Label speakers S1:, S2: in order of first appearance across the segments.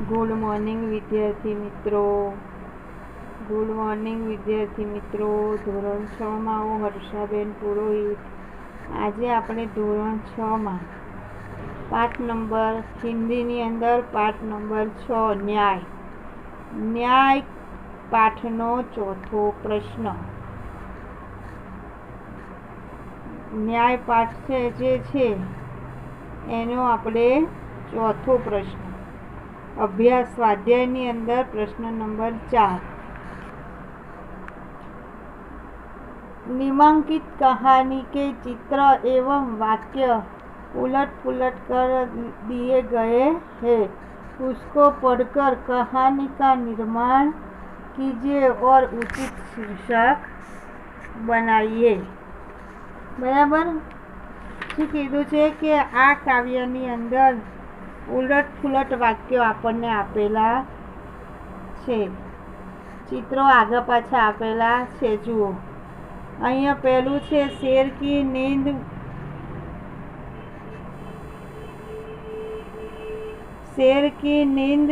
S1: Good morning વિદ્યાર્થી મિત્રો. Good morning વિદ્યાર્થી મિત્રો. ધોરણ 6 માં હું હર્ષાબેન પુરોહિત. આજે આપણે ધોરણ 6 માં પાઠ નંબર હિન્દીની અંદર પાઠ નંબર 6 ન્યાય પાઠનો ચોથો પ્રશ્ન. ન્યાય પાઠ જે છે એનો આપણે ચોથો પ્રશ્ન અભ્યાસ સ્વાધ્યાયની અંદર પ્રશ્ન નંબર 4. निम्नलिखित कहानी के चित्र एवं वाक्य उलट पुलट कर दिए गए हैं. उसको पढ़कर कहानी का निर्माण कीजिए और उचित शीर्षक बनाइए. बराबर શું કીધું છે કે આ કાવ્યની અંદર ઉલટ પુલટ વાક્યો આપણને આપેલા છે. ચિત્રો આગળ પાછા આપેલા છે. જુઓ, અહીંયા પહેલું છે शेर की नींद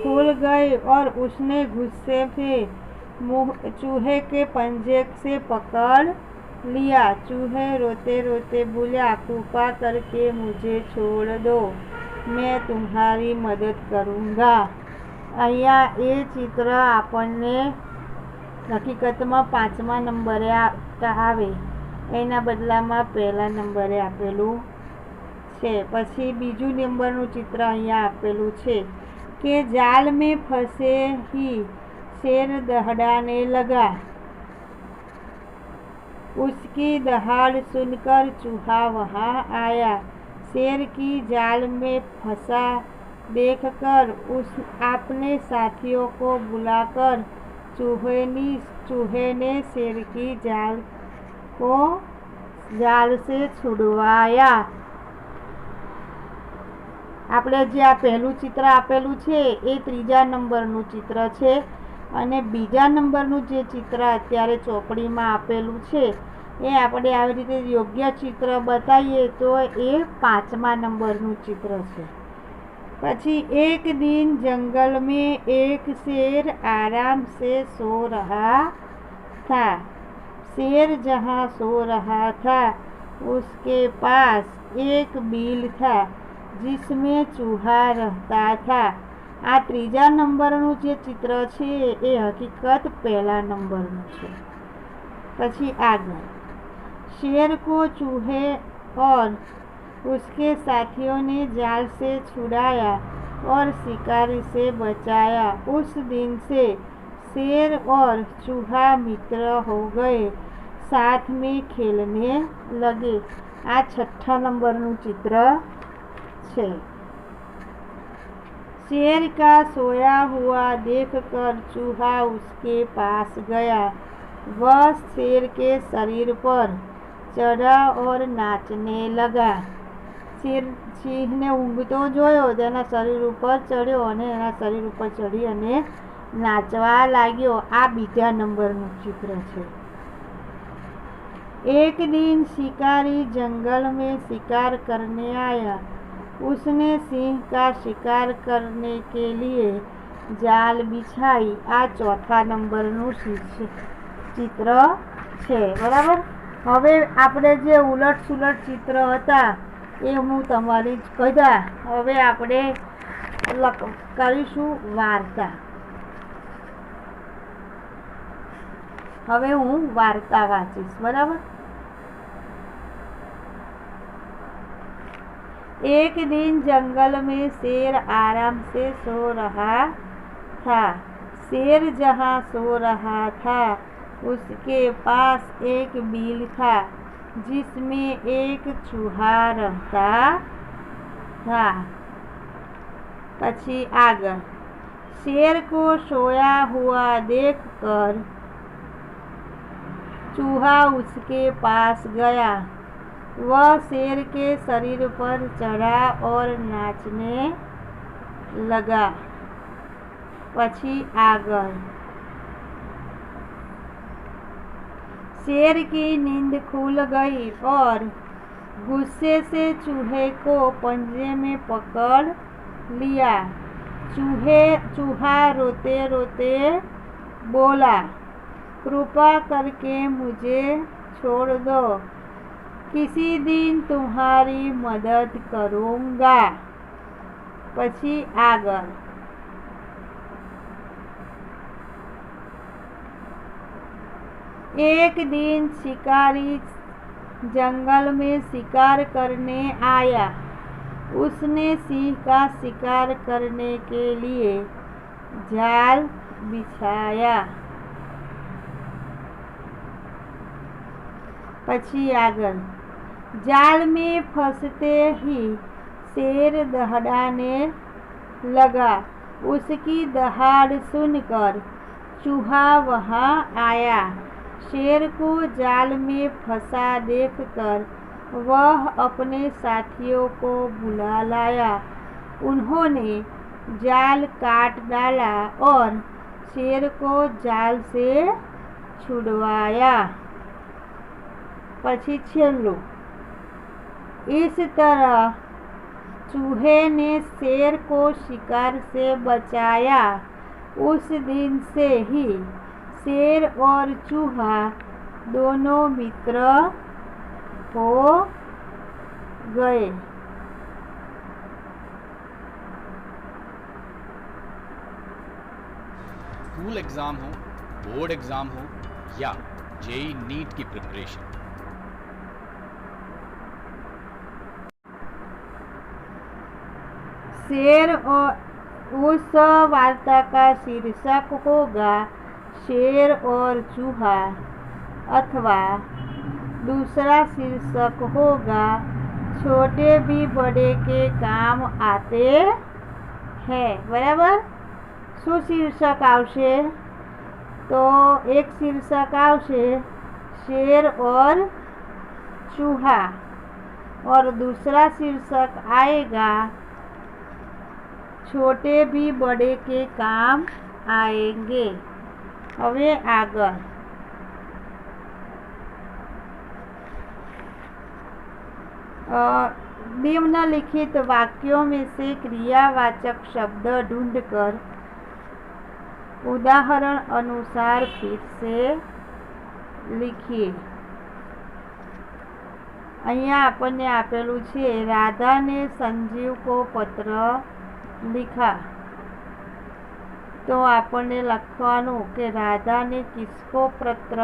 S1: खुल गई और उसने गुस्से से चूहे के पंजे से पकड़ लिया. चूहे रोते रोते बोला, कृपा करके मुझे छोड़ दो, मैं तुम्हारी मदद करूँगा. અહીંયા એ ચિત્ર આપણને હકીકતમાં 5મા નંબરે આવે, એના બદલામાં 1લા નંબરે આપેલું છે. પછી બીજું નંબરનું ચિત્ર અહીંયા આપેલું છે કે जाल में फंसे ही शेर दहड़ाने लगा. उसकी दहाड़ सुनकर चूहा वहाँ आया. शेर की जाल में फंसा देखकर अपने साथियों को बुलाकर चूहे ने शेर की जाल से छुड़वाया. આપણે જે આ પહેલું ચિત્ર આપેલું છે એ 3જા નંબરનું ચિત્ર છે અને બીજા નંબરનું જે ચિત્ર અત્યારે ચોપડીમાં આપેલું છે એ આપણે આવી રીતે યોગ્ય ચિત્ર બતાવીએ તો એ 5મા નંબરનું ચિત્ર છે. પછી एक दिन जंगल में एक शेर आराम से सो रहा था. शेर जहाँ सो रहा था उसके पास एक बिल था जिसमें चूहा रहता था. आ 3જા નંબરનું જે ચિત્ર છે એ હકીકત 1લા નંબરનું છે. પછી આગળ शेर को चूहे और उसके साथियों ने जाल से छुड़ाया और शिकारी से बचाया. उस दिन से शेर और चूहा मित्र हो गए, साथ में खेलने लगे. आ 6ठा नंबरનું चित्र છે. शेर का सोया हुआ देखकर चूहा उसके पास गया. वह शेर के शरीर पर चढ़ा और नाचने लगा. સિંહને ઊંઘતો જોયો, તેના શરીર ઉપર ચડ્યો અને એના શરીર ઉપર ચડી અને નાચવા લાગ્યો. આ બીજા નંબરનું ચિત્ર છે. एक दिन शिकारी जंगल में शिकार करने आया. उसने सिंह का शिकार करने के लिए जाल बिछाई. आ 4થા નંબરનું ચિત્ર છે. બરાબર. હવે આપણે જે ઉલટ સુલટ ચિત્ર હતા એ હું તમારી કીધા. હવે આપણે કરીશું વાર્તા. હવે હું વાર્તા વાંચીશ. બરાબર. एक दिन जंगल में शेर आराम से सो रहा था. शेर जहाँ सो रहा था उसके पास एक बिल था जिसमें एक चूहा रहता था. પછી આગળ शेर को सोया हुआ देखकर चूहा उसके पास गया. वह शेर के शरीर पर चढ़ा और नाचने लगा. પછી આગળ शेर की नींद खुल गई और गुस्से से चूहे को पंजे में पकड़ लिया. चूहा रोते रोते बोला, कृपा करके मुझे छोड़ दो, किसी दिन तुम्हारी मदद करूँगा। પછી આગળ एक दिन शिकारी जंगल में शिकार करने आया। उसने सिंह का शिकार करने के लिए जाल बिछाया। પછી આગળ जाल में फंसते ही शेर दहाड़ने लगा। उसकी दहाड़ सुनकर चूहा वहाँ आया। शेर को जाल में फंसा देखकर वह अपने साथियों को बुला लाया। उन्होंने जाल काट डाला और शेर को जाल से छुड़वाया। પછી છેલ્લું इस तरह चूहे ने शेर को शिकार से बचाया। उस दिन से ही शेर और चूहा दोनों मित्र हो गए।
S2: स्कूल एग्ज़ाम हो, बोर्ड एग्ज़ाम हो या जेईई नीट की प्रिपरेशन,
S1: शेर और उस वार्ता का शीर्षक होगा शेर और चूहा, अथवा दूसरा शीर्षक होगा छोटे भी बड़े के काम आते हैं। बराबर। શું શીર્ષક આવશે? તો એક શીર્ષક આવશે शेर और चूहा और दूसरा शीर्षक आएगा छोटे भी बड़े के काम आएंगे। હવે આગળ निम्नलिखित वाक्यों में से क्रियावाचक शब्द ढूंढकर उदाहरण अनुसार फिर से लिखिए। અહીંયા આપણને આપેલું છે राधा ने संजीव को पत्र लिखा। तो આપણને લખવાનું કે राधा ने किसको पत्र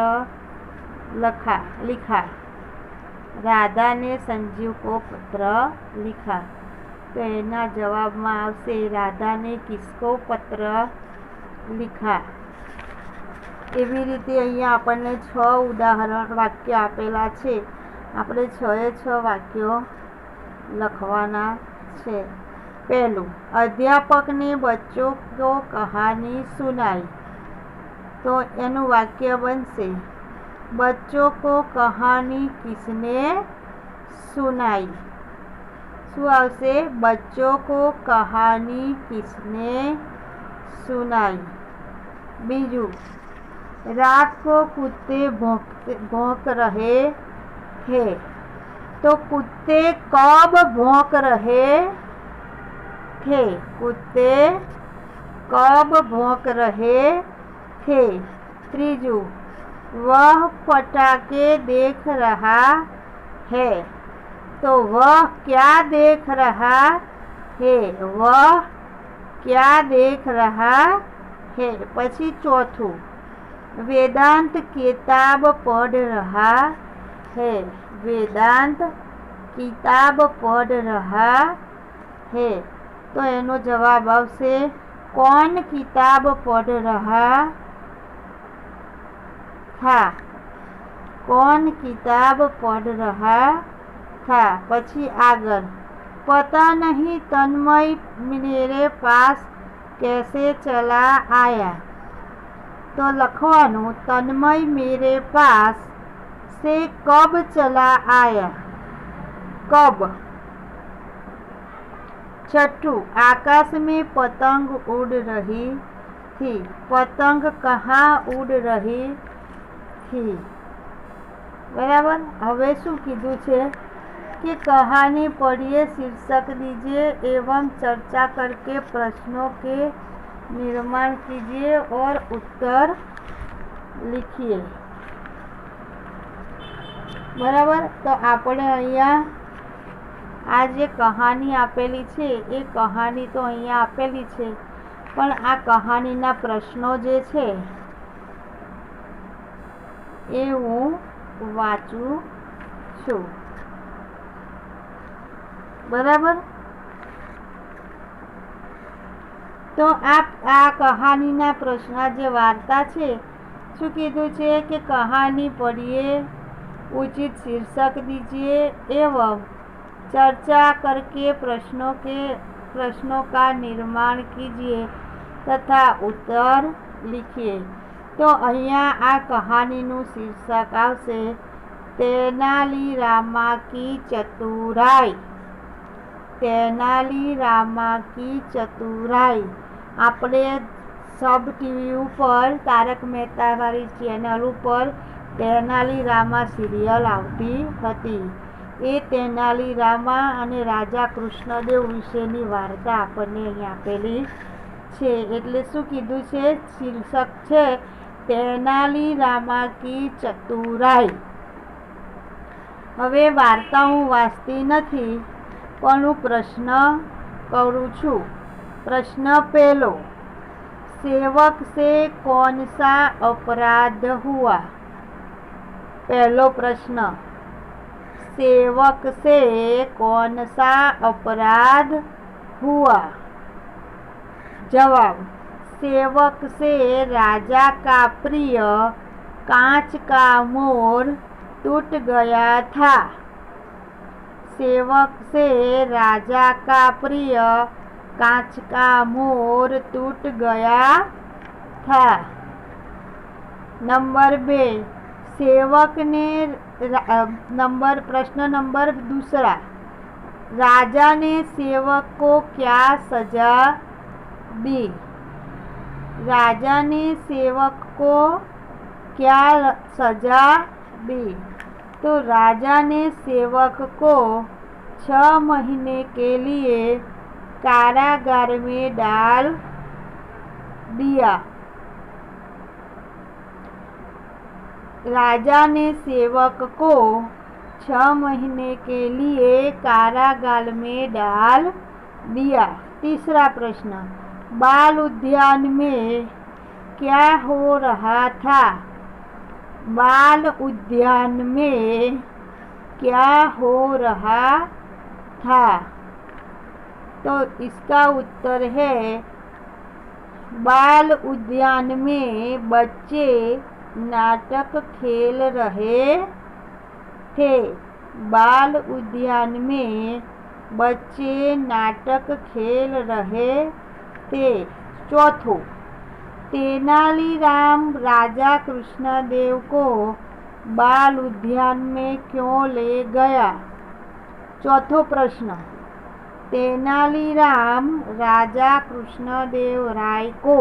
S1: लिखा। राधा ने संजीव को पत्र लिखा। तो एना जवाब में आवशे राधा ने किसको पत्र लिखा। एवी रीते अहींया आपणे 6 उदाहरण वाक्य आपेला छे। આપણે 6 वाक्यों लखवाना छे। पहलू, अध्यापक ने बच्चों को कहानी सुनाई। तो एनु वाक्य बनशे बच्चों को कहानी किसने सुनाई। शुं आवशे? बच्चों को कहानी किसने सुनाई। बीजू, रात को कुत्ते भौंक रहे थे। तो कुत्ते कब भौंक रहे थे। कुत्ते कब भौंक रहे थे। तीजू, वह पटाखे देख रहा है। तो वह क्या देख रहा है। वह क्या देख रहा है। પછી ચોથું, वेदांत किताब पढ़ रहा है। वेदांत किताब पढ़ रहा है। तो एनो जवाब आवशे कौन किताब पढ़ रहा था। कौन किताब पढ़ रहा था। પછી આગળ, पता नहीं तन्मय मेरे पास कैसे चला आया। तो लखवानुं तन्मय मेरे पास से कब चला आया। कब। छठू, आकाश में पतंग उड़ रही थी। पतंग कहाँ उड़ रही थी। बराबर। हवे शुं कीधुं छे कि कहानी पढ़िए, शीर्षक दीजिए एवं चर्चा करके प्रश्नों के निर्माण कीजिए और उत्तर लिखिए। बराबर। तो આપણે અહીંયા આ જે કહાની આપેલી છે એ કહાની તો અહીંયા આપેલી છે, પણ આ કહાનીના પ્રશ્નો જે છે એ હું વાંચું છું। બરાબર। તો આ કહાનીના પ્રશ્ન, આ જે વાર્તા છે, શું કીધું છે કે કહાની पढ़िए, उचित शीर्षक दीजिए एवं चर्चा करके प्रश्नों का निर्माण कीजिए तथा उत्तर लिखिए। तो अहींया आ कहानीनुं शीर्षक आवशे तेनाली रामा की चतुराई। तेनाली रामा की चतुराई આપણે सब टीवी पर तारक मेहता वाली चेनल पर तेनाली रामा सीरियल आवती हती। ए तेनाली रामा अने राजा कृष्णदेव विशेनी वार्ता आपणे अहीं आपेली छे। एटले शुं कीधुं छे? शीर्षक छे तेनाली रामा की चतुराई। हवे वार्ता हूँ वांचती नथी, पण हूँ प्रश्न करूँ छूं। प्रश्न पहलो, सेवक से कौन सा अपराध हुआ? पहलो प्रश्न, सेवक से कौन सा अपराध हुआ? जवाब, सेवक से राजा का प्रिय कांच का मोर टूट गया था। सेवक से राजा का प्रिय कांच का मोर टूट गया था। नंबर 2, सेवक ने प्रश्न नंबर दूसरा, राजा ने सेवक को क्या सजा दी? राजा ने सेवक को क्या सजा दी? तो राजा ने सेवक को 6 महीने के लिए कारागार में डाल दिया। राजा ने सेवक को 6 महीने के लिए कारागार में डाल दिया। तीसरा प्रश्न, बाल उद्यान में क्या हो रहा था? बाल उद्यान में क्या हो रहा था? तो इसका उत्तर है बाल उद्यान में बच्चे नाटक खेल रहे थे। बाल उद्यान में बच्चे नाटक खेल रहे थे। चौथो, तेनालीराम राजा कृष्णदेव को बाल उद्यान में क्यों ले गया? चौथो प्रश्न, तेनालीराम राजा कृष्णदेव राय को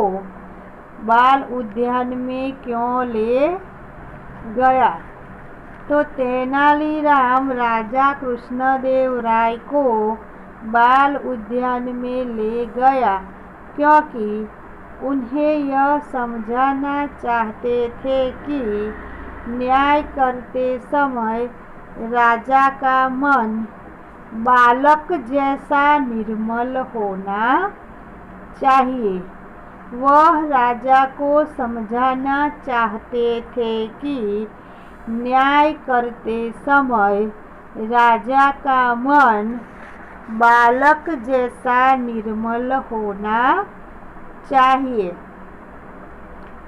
S1: बाल उद्यान में क्यों ले गया? तो तेनालीराम राजा कृष्णदेव राय को बाल उद्यान में ले गया क्योंकि उन्हें यह समझाना चाहते थे कि न्याय करते समय राजा का मन बालक जैसा निर्मल होना चाहिए। वह राजा को समझाना चाहते थे कि न्याय करते समय राजा का मन बालक जैसा निर्मल होना चाहिए।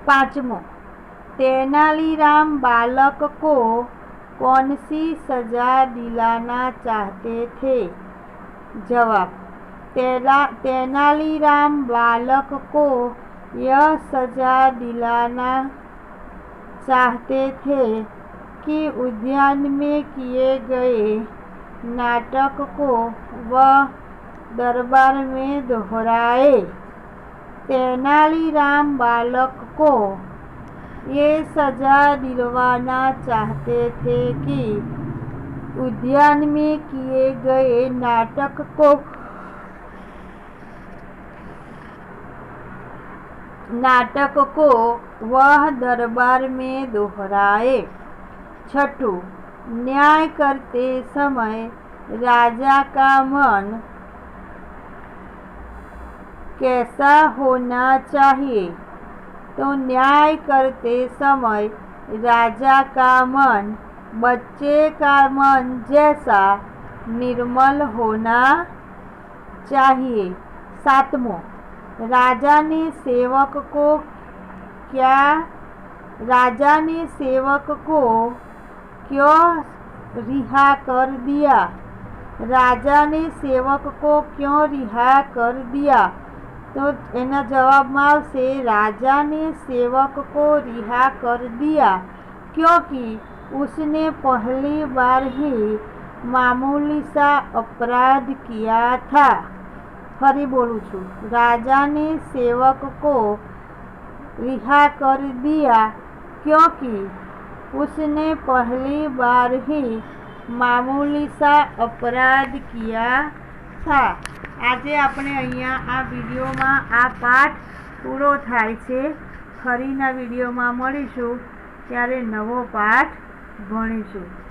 S1: पांचमो, तेनालीराम बालक को कौन सी सजा दिलाना चाहते थे? जवाब, तेनालीराम बालक को यह सजा दिलाना चाहते थे कि उद्यान में किए गए नाटक को वह दरबार में दोहराए। तेनालीराम बालक को ये सजा दिलवाना चाहते थे कि उद्यान में किए गए नाटक को वह दरबार में दोहराए। छठू, न्याय करते समय राजा का मन कैसा होना चाहिए? तो न्याय करते समय राजा का मन बच्चे का मन जैसा निर्मल होना चाहिए। सातवां, राजा ने सेवक को क्यों रिहा कर दिया? राजा ने सेवक को क्यों रिहा कर दिया? तो एना जवाब में आवशे राजा ने सेवक को रिहा कर दिया क्योंकि उसने पहली बार ही मामूली सा अपराध किया था। फरी बोलूँ छू, राजा ने सेवक को रिहा कर दिया क्योंकि उसने पहली बार ही मामूली सा अपराध किया था। આજે આપણે અહીંયા આ વિડીયોમાં આ પાઠ પૂરો થાય છે। ફરીના વિડીયોમાં મળીશું ત્યારે નવો પાઠ ભણીશું।